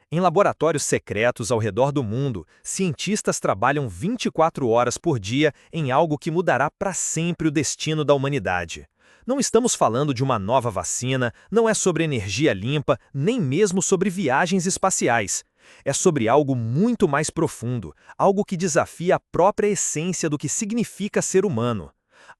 Em laboratórios secretos ao redor do mundo, cientistas trabalham 24 horas por dia em algo que mudará para sempre o destino da humanidade. Não estamos falando de uma nova vacina, não é sobre energia limpa, nem mesmo sobre viagens espaciais. É sobre algo muito mais profundo, algo que desafia a própria essência do que significa ser humano.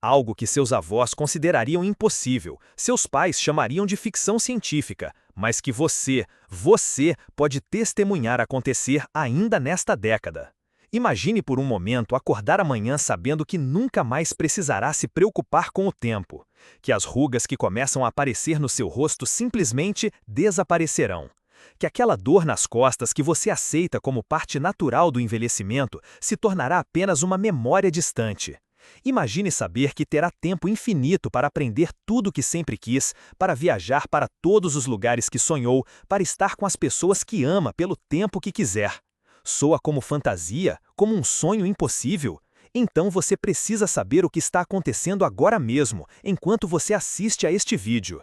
Algo que seus avós considerariam impossível, seus pais chamariam de ficção científica, mas que você pode testemunhar acontecer ainda nesta década. Imagine por um momento acordar amanhã sabendo que nunca mais precisará se preocupar com o tempo, que as rugas que começam a aparecer no seu rosto simplesmente desaparecerão, que aquela dor nas costas que você aceita como parte natural do envelhecimento se tornará apenas uma memória distante. Imagine saber que terá tempo infinito para aprender tudo o que sempre quis, para viajar para todos os lugares que sonhou, para estar com as pessoas que ama pelo tempo que quiser. Soa como fantasia? Como um sonho impossível? Então você precisa saber o que está acontecendo agora mesmo, enquanto você assiste a este vídeo.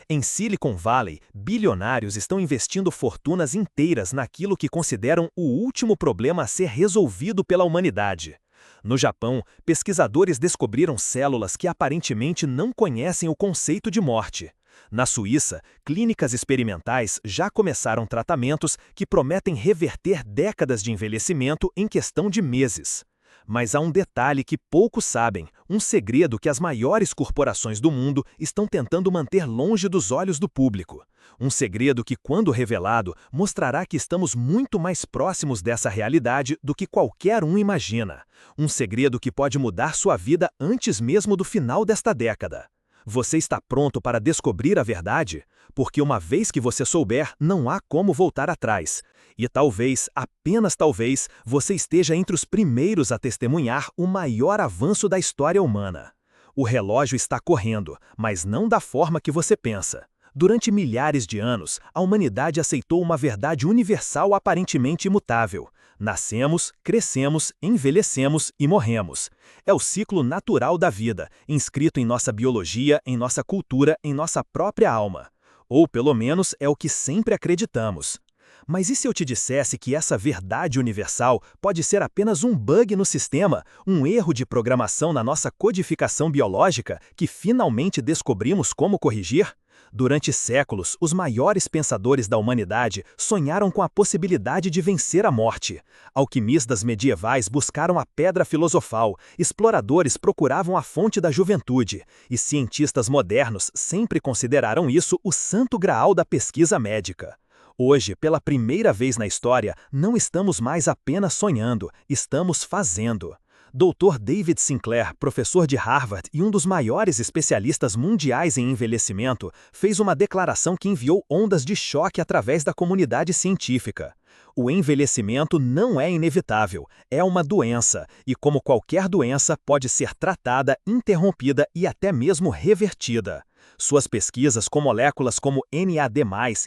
Em Silicon Valley, bilionários estão investindo fortunas inteiras naquilo que consideram o último problema a ser resolvido pela humanidade. No Japão, pesquisadores descobriram células que aparentemente não conhecem o conceito de morte. Na Suíça, clínicas experimentais já começaram tratamentos que prometem reverter décadas de envelhecimento em questão de meses. Mas há um detalhe que poucos sabem, um segredo que as maiores corporações do mundo estão tentando manter longe dos olhos do público. Um segredo que, quando revelado, mostrará que estamos muito mais próximos dessa realidade do que qualquer um imagina. Um segredo que pode mudar sua vida antes mesmo do final desta década. Você está pronto para descobrir a verdade? Porque uma vez que você souber, não há como voltar atrás. E talvez, apenas talvez, você esteja entre os primeiros a testemunhar o maior avanço da história humana. O relógio está correndo, mas não da forma que você pensa. Durante milhares de anos, a humanidade aceitou uma verdade universal aparentemente imutável. Nascemos, crescemos, envelhecemos e morremos. É o ciclo natural da vida, inscrito em nossa biologia, em nossa cultura, em nossa própria alma. Ou pelo menos é o que sempre acreditamos. Mas e se eu te dissesse que essa verdade universal pode ser apenas um bug no sistema, um erro de programação na nossa codificação biológica que finalmente descobrimos como corrigir? Durante séculos, os maiores pensadores da humanidade sonharam com a possibilidade de vencer a morte. Alquimistas medievais buscaram a pedra filosofal, exploradores procuravam a fonte da juventude, e cientistas modernos sempre consideraram isso o santo graal da pesquisa médica. Hoje, pela primeira vez na história, não estamos mais apenas sonhando, estamos fazendo. Dr. David Sinclair, professor de Harvard e um dos maiores especialistas mundiais em envelhecimento, fez uma declaração que enviou ondas de choque através da comunidade científica. O envelhecimento não é inevitável, é uma doença, e como qualquer doença, pode ser tratada, interrompida e até mesmo revertida. Suas pesquisas com moléculas como NAD+,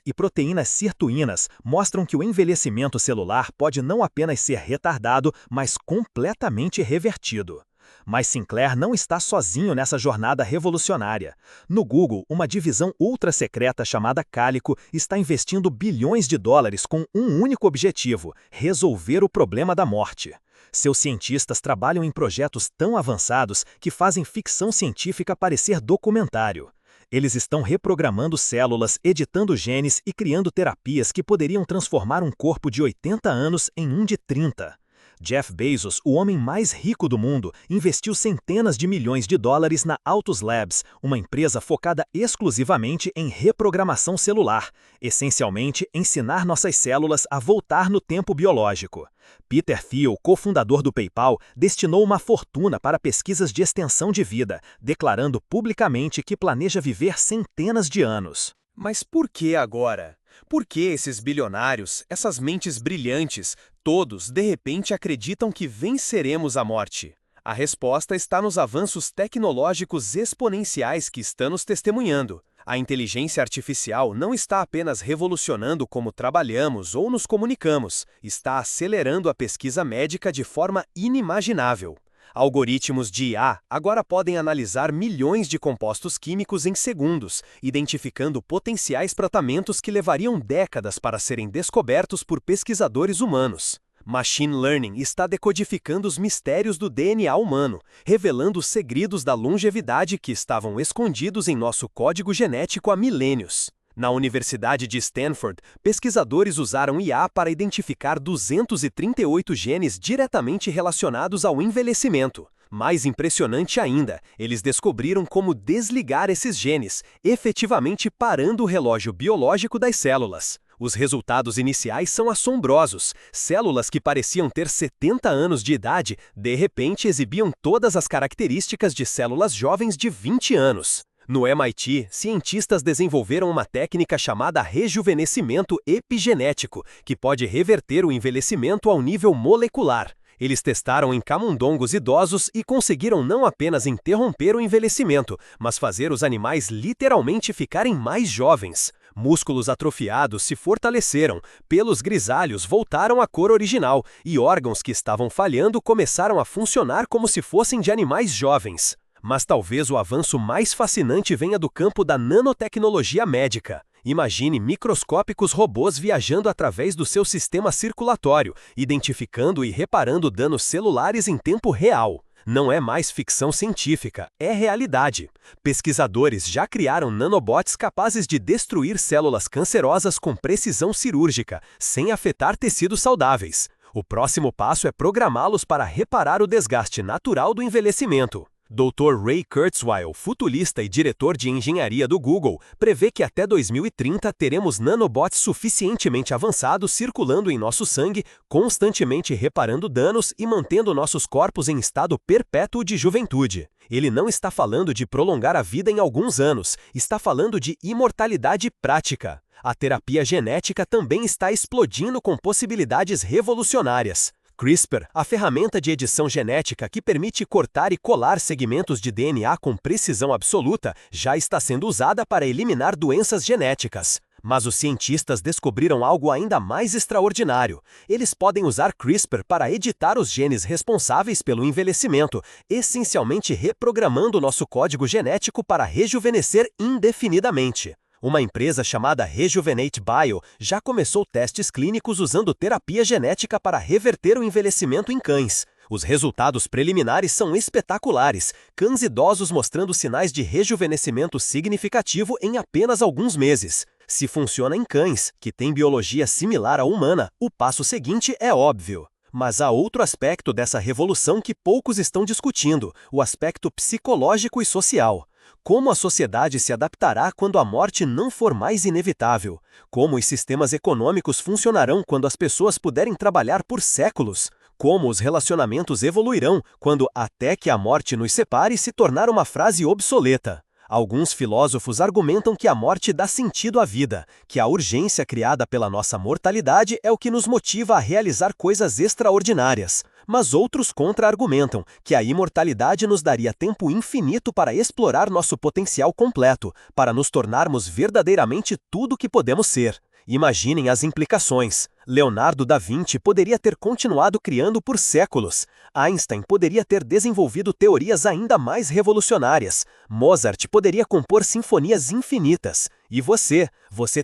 e proteínas sirtuínas mostram que o envelhecimento celular pode não apenas ser retardado, mas completamente revertido. Mas Sinclair não está sozinho nessa jornada revolucionária. No Google, uma divisão ultra-secreta chamada Cálico está investindo bilhões de dólares com um único objetivo: resolver o problema da morte. Seus cientistas trabalham em projetos tão avançados que fazem ficção científica parecer documentário. Eles estão reprogramando células, editando genes e criando terapias que poderiam transformar um corpo de 80 anos em um de 30. Jeff Bezos, o homem mais rico do mundo, investiu centenas de milhões de dólares na Altus Labs, uma empresa focada exclusivamente em reprogramação celular, essencialmente ensinar nossas células a voltar no tempo biológico. Peter Thiel, cofundador do PayPal, destinou uma fortuna para pesquisas de extensão de vida, declarando publicamente que planeja viver centenas de anos. Mas por que agora? Por que esses bilionários, essas mentes brilhantes, todos, de repente, acreditam que venceremos a morte? A resposta está nos avanços tecnológicos exponenciais que estamos testemunhando. A inteligência artificial não está apenas revolucionando como trabalhamos ou nos comunicamos, está acelerando a pesquisa médica de forma inimaginável. Algoritmos de IA agora podem analisar milhões de compostos químicos em segundos, identificando potenciais tratamentos que levariam décadas para serem descobertos por pesquisadores humanos. Machine Learning está decodificando os mistérios do DNA humano, revelando os segredos da longevidade que estavam escondidos em nosso código genético há milênios. Na Universidade de Stanford, pesquisadores usaram IA para identificar 238 genes diretamente relacionados ao envelhecimento. Mais impressionante ainda, eles descobriram como desligar esses genes, efetivamente parando o relógio biológico das células. Os resultados iniciais são assombrosos. Células que pareciam ter 70 anos de idade, de repente exibiam todas as características de células jovens de 20 anos. No MIT, cientistas desenvolveram uma técnica chamada rejuvenescimento epigenético, que pode reverter o envelhecimento ao nível molecular. Eles testaram em camundongos idosos e conseguiram não apenas interromper o envelhecimento, mas fazer os animais literalmente ficarem mais jovens. Músculos atrofiados se fortaleceram, pelos grisalhos voltaram à cor original e órgãos que estavam falhando começaram a funcionar como se fossem de animais jovens. Mas talvez o avanço mais fascinante venha do campo da nanotecnologia médica. Imagine microscópicos robôs viajando através do seu sistema circulatório, identificando e reparando danos celulares em tempo real. Não é mais ficção científica, é realidade. Pesquisadores já criaram nanobots capazes de destruir células cancerosas com precisão cirúrgica, sem afetar tecidos saudáveis. O próximo passo é programá-los para reparar o desgaste natural do envelhecimento. Dr. Ray Kurzweil, futurista e diretor de engenharia do Google, prevê que até 2030 teremos nanobots suficientemente avançados circulando em nosso sangue, constantemente reparando danos e mantendo nossos corpos em estado perpétuo de juventude. Ele não está falando de prolongar a vida em alguns anos, está falando de imortalidade prática. A terapia genética também está explodindo com possibilidades revolucionárias. CRISPR, a ferramenta de edição genética que permite cortar e colar segmentos de DNA com precisão absoluta, já está sendo usada para eliminar doenças genéticas. Mas os cientistas descobriram algo ainda mais extraordinário. Eles podem usar CRISPR para editar os genes responsáveis pelo envelhecimento, essencialmente reprogramando nosso código genético para rejuvenescer indefinidamente. Uma empresa chamada Rejuvenate Bio já começou testes clínicos usando terapia genética para reverter o envelhecimento em cães. Os resultados preliminares são espetaculares, cães idosos mostrando sinais de rejuvenescimento significativo em apenas alguns meses. Se funciona em cães, que têm biologia similar à humana, o passo seguinte é óbvio. Mas há outro aspecto dessa revolução que poucos estão discutindo, o aspecto psicológico e social. Como a sociedade se adaptará quando a morte não for mais inevitável? Como os sistemas econômicos funcionarão quando as pessoas puderem trabalhar por séculos? Como os relacionamentos evoluirão quando até que a morte nos separe se tornar uma frase obsoleta? Alguns filósofos argumentam que a morte dá sentido à vida, que a urgência criada pela nossa mortalidade é o que nos motiva a realizar coisas extraordinárias. Mas outros contra-argumentam que a imortalidade nos daria tempo infinito para explorar nosso potencial completo, para nos tornarmos verdadeiramente tudo o que podemos ser. Imaginem as implicações. Leonardo da Vinci poderia ter continuado criando por séculos. Einstein poderia ter desenvolvido teorias ainda mais revolucionárias. Mozart poderia compor sinfonias infinitas. E você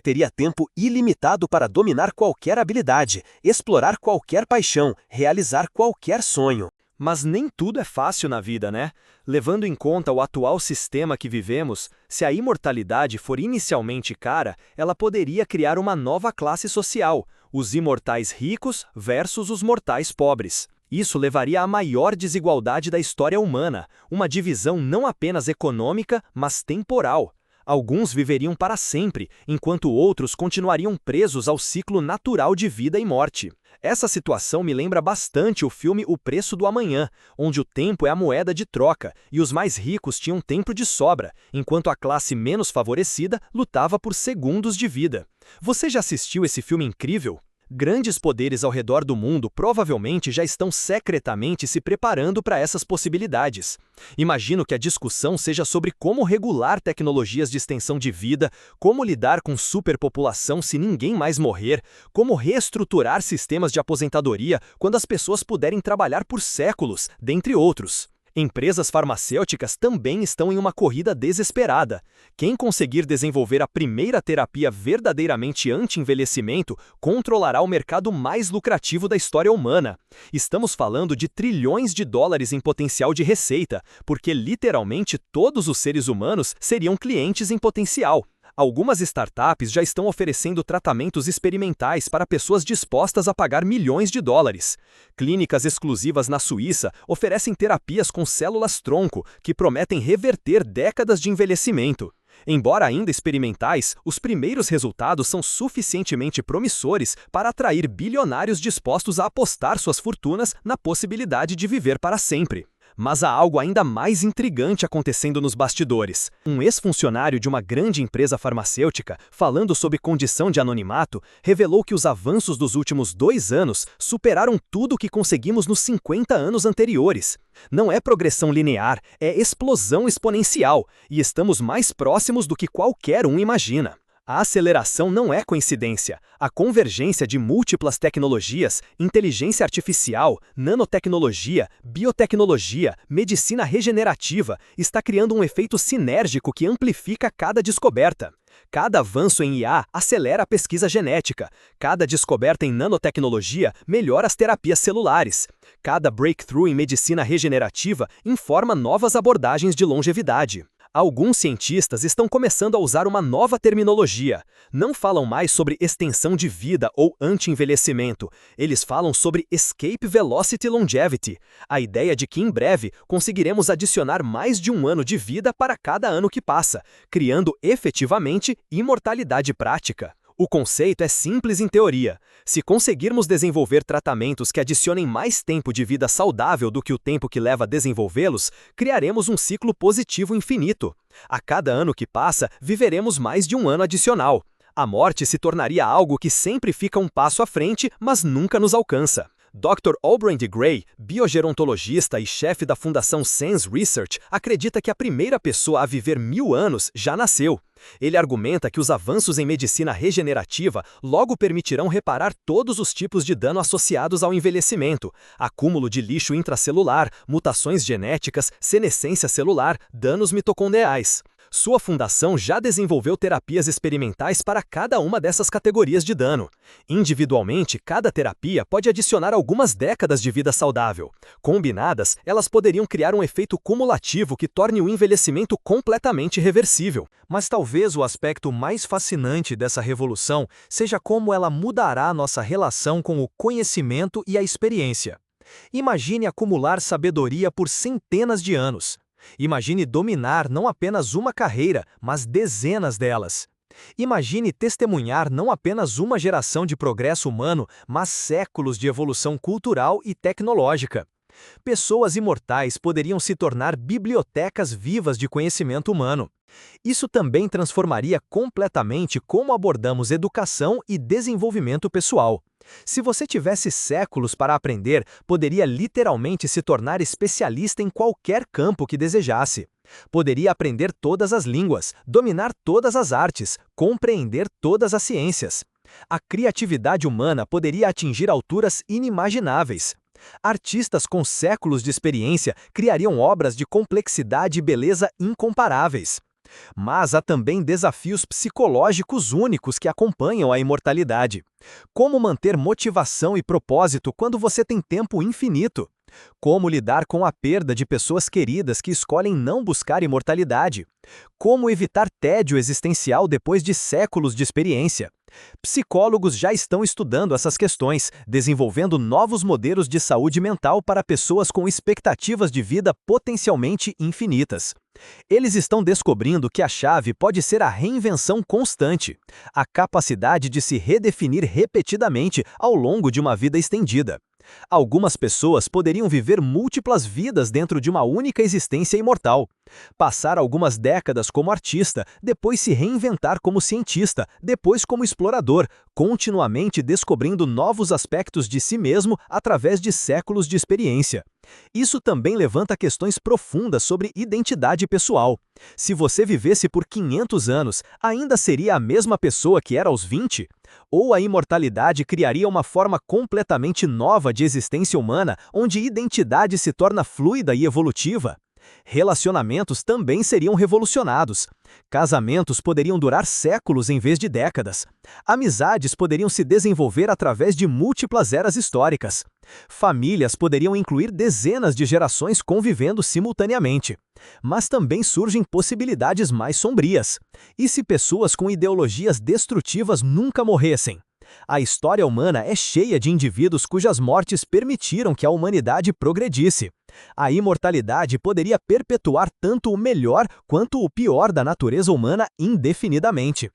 teria tempo ilimitado para dominar qualquer habilidade, explorar qualquer paixão, realizar qualquer sonho. Mas nem tudo é fácil na vida, né? Levando em conta o atual sistema que vivemos, se a imortalidade for inicialmente cara, ela poderia criar uma nova classe social, os imortais ricos versus os mortais pobres. Isso levaria à maior desigualdade da história humana, uma divisão não apenas econômica, mas temporal. Alguns viveriam para sempre, enquanto outros continuariam presos ao ciclo natural de vida e morte. Essa situação me lembra bastante o filme O Preço do Amanhã, onde o tempo é a moeda de troca e os mais ricos tinham tempo de sobra, enquanto a classe menos favorecida lutava por segundos de vida. Você já assistiu esse filme incrível? Grandes poderes ao redor do mundo provavelmente já estão secretamente se preparando para essas possibilidades. Imagino que a discussão seja sobre como regular tecnologias de extensão de vida, como lidar com superpopulação se ninguém mais morrer, como reestruturar sistemas de aposentadoria quando as pessoas puderem trabalhar por séculos, dentre outros. Empresas farmacêuticas também estão em uma corrida desesperada. Quem conseguir desenvolver a primeira terapia verdadeiramente anti-envelhecimento controlará o mercado mais lucrativo da história humana. Estamos falando de trilhões de dólares em potencial de receita, porque literalmente todos os seres humanos seriam clientes em potencial. Algumas startups já estão oferecendo tratamentos experimentais para pessoas dispostas a pagar milhões de dólares. Clínicas exclusivas na Suíça oferecem terapias com células-tronco que prometem reverter décadas de envelhecimento. Embora ainda experimentais, os primeiros resultados são suficientemente promissores para atrair bilionários dispostos a apostar suas fortunas na possibilidade de viver para sempre. Mas há algo ainda mais intrigante acontecendo nos bastidores. Um ex-funcionário de uma grande empresa farmacêutica, falando sob condição de anonimato, revelou que os avanços dos últimos 2 anos superaram tudo o que conseguimos nos 50 anos anteriores. Não é progressão linear, é explosão exponencial, e estamos mais próximos do que qualquer um imagina. A aceleração não é coincidência. A convergência de múltiplas tecnologias, inteligência artificial, nanotecnologia, biotecnologia, medicina regenerativa, está criando um efeito sinérgico que amplifica cada descoberta. Cada avanço em IA acelera a pesquisa genética. Cada descoberta em nanotecnologia melhora as terapias celulares. Cada breakthrough em medicina regenerativa informa novas abordagens de longevidade. Alguns cientistas estão começando a usar uma nova terminologia. Não falam mais sobre extensão de vida ou anti-envelhecimento. Eles falam sobre Escape Velocity Longevity, a ideia de que em breve conseguiremos adicionar mais de 1 ano de vida para cada ano que passa, criando efetivamente imortalidade prática. O conceito é simples em teoria. Se conseguirmos desenvolver tratamentos que adicionem mais tempo de vida saudável do que o tempo que leva a desenvolvê-los, criaremos um ciclo positivo infinito. A cada ano que passa, viveremos mais de 1 ano adicional. A morte se tornaria algo que sempre fica um passo à frente, mas nunca nos alcança. Dr. Aubrey de Grey, biogerontologista e chefe da Fundação SENS Research, acredita que a primeira pessoa a viver 1000 anos já nasceu. Ele argumenta que os avanços em medicina regenerativa logo permitirão reparar todos os tipos de dano associados ao envelhecimento: acúmulo de lixo intracelular, mutações genéticas, senescência celular, danos mitocondriais. Sua fundação já desenvolveu terapias experimentais para cada uma dessas categorias de dano. Individualmente, cada terapia pode adicionar algumas décadas de vida saudável. Combinadas, elas poderiam criar um efeito cumulativo que torne o envelhecimento completamente reversível. Mas talvez o aspecto mais fascinante dessa revolução seja como ela mudará nossa relação com o conhecimento e a experiência. Imagine acumular sabedoria por centenas de anos. Imagine dominar não apenas uma carreira, mas dezenas delas. Imagine testemunhar não apenas uma geração de progresso humano, mas séculos de evolução cultural e tecnológica. Pessoas imortais poderiam se tornar bibliotecas vivas de conhecimento humano. Isso também transformaria completamente como abordamos educação e desenvolvimento pessoal. Se você tivesse séculos para aprender, poderia literalmente se tornar especialista em qualquer campo que desejasse. Poderia aprender todas as línguas, dominar todas as artes, compreender todas as ciências. A criatividade humana poderia atingir alturas inimagináveis. Artistas com séculos de experiência criariam obras de complexidade e beleza incomparáveis. Mas há também desafios psicológicos únicos que acompanham a imortalidade. Como manter motivação e propósito quando você tem tempo infinito? Como lidar com a perda de pessoas queridas que escolhem não buscar imortalidade? Como evitar tédio existencial depois de séculos de experiência? Psicólogos já estão estudando essas questões, desenvolvendo novos modelos de saúde mental para pessoas com expectativas de vida potencialmente infinitas. Eles estão descobrindo que a chave pode ser a reinvenção constante, a capacidade de se redefinir repetidamente ao longo de uma vida estendida. Algumas pessoas poderiam viver múltiplas vidas dentro de uma única existência imortal. Passar algumas décadas como artista, depois se reinventar como cientista, depois como explorador, continuamente descobrindo novos aspectos de si mesmo através de séculos de experiência. Isso também levanta questões profundas sobre identidade pessoal. Se você vivesse por 500 anos, ainda seria a mesma pessoa que era aos 20? Ou a imortalidade criaria uma forma completamente nova de existência humana, onde identidade se torna fluida e evolutiva? Relacionamentos também seriam revolucionados. Casamentos poderiam durar séculos em vez de décadas. Amizades poderiam se desenvolver através de múltiplas eras históricas. Famílias poderiam incluir dezenas de gerações convivendo simultaneamente. Mas também surgem possibilidades mais sombrias. E se pessoas com ideologias destrutivas nunca morressem? A história humana é cheia de indivíduos cujas mortes permitiram que a humanidade progredisse. A imortalidade poderia perpetuar tanto o melhor quanto o pior da natureza humana indefinidamente.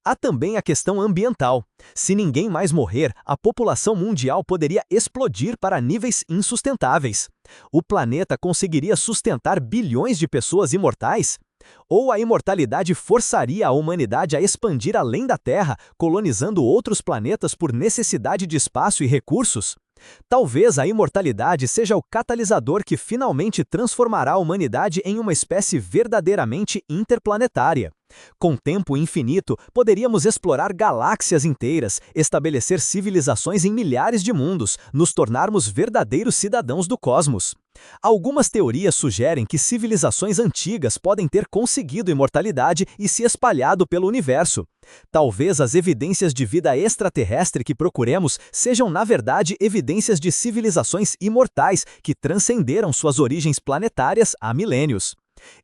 Há também a questão ambiental. Se ninguém mais morrer, a população mundial poderia explodir para níveis insustentáveis. O planeta conseguiria sustentar bilhões de pessoas imortais? Ou a imortalidade forçaria a humanidade a expandir além da Terra, colonizando outros planetas por necessidade de espaço e recursos? Talvez a imortalidade seja o catalisador que finalmente transformará a humanidade em uma espécie verdadeiramente interplanetária. Com tempo infinito, poderíamos explorar galáxias inteiras, estabelecer civilizações em milhares de mundos, nos tornarmos verdadeiros cidadãos do cosmos. Algumas teorias sugerem que civilizações antigas podem ter conseguido imortalidade e se espalhado pelo universo. Talvez as evidências de vida extraterrestre que procuremos sejam, na verdade, evidências de civilizações imortais que transcenderam suas origens planetárias há milênios.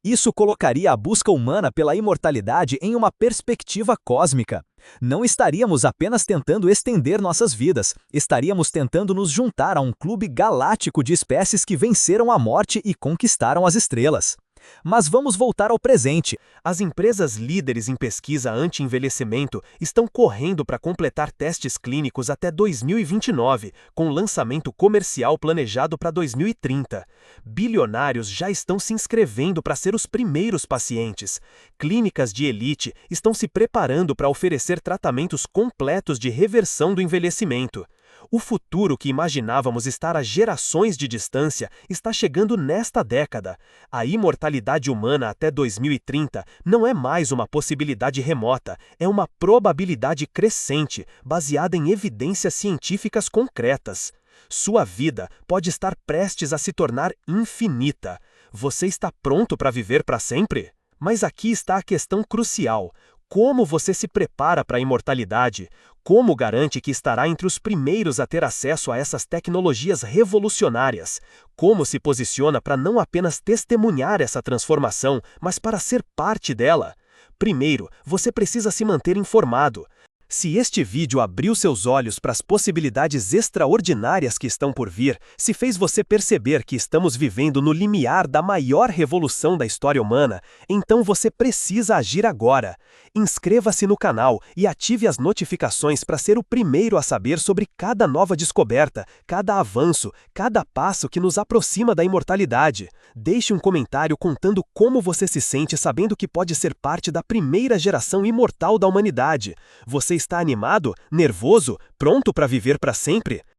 Isso colocaria a busca humana pela imortalidade em uma perspectiva cósmica. Não estaríamos apenas tentando estender nossas vidas, estaríamos tentando nos juntar a um clube galáctico de espécies que venceram a morte e conquistaram as estrelas. Mas vamos voltar ao presente. As empresas líderes em pesquisa anti-envelhecimento estão correndo para completar testes clínicos até 2029, com lançamento comercial planejado para 2030. Bilionários já estão se inscrevendo para ser os primeiros pacientes. Clínicas de elite estão se preparando para oferecer tratamentos completos de reversão do envelhecimento. O futuro que imaginávamos estar a gerações de distância está chegando nesta década. A imortalidade humana até 2030 não é mais uma possibilidade remota, é uma probabilidade crescente, baseada em evidências científicas concretas. Sua vida pode estar prestes a se tornar infinita. Você está pronto para viver para sempre? Mas aqui está a questão crucial. Como você se prepara para a imortalidade? Como garante que estará entre os primeiros a ter acesso a essas tecnologias revolucionárias? Como se posiciona para não apenas testemunhar essa transformação, mas para ser parte dela? Primeiro, você precisa se manter informado. Se este vídeo abriu seus olhos para as possibilidades extraordinárias que estão por vir, se fez você perceber que estamos vivendo no limiar da maior revolução da história humana, então você precisa agir agora. Inscreva-se no canal e ative as notificações para ser o primeiro a saber sobre cada nova descoberta, cada avanço, cada passo que nos aproxima da imortalidade. Deixe um comentário contando como você se sente sabendo que pode ser parte da primeira geração imortal da humanidade. Você está animado? Nervoso? Pronto para viver para sempre?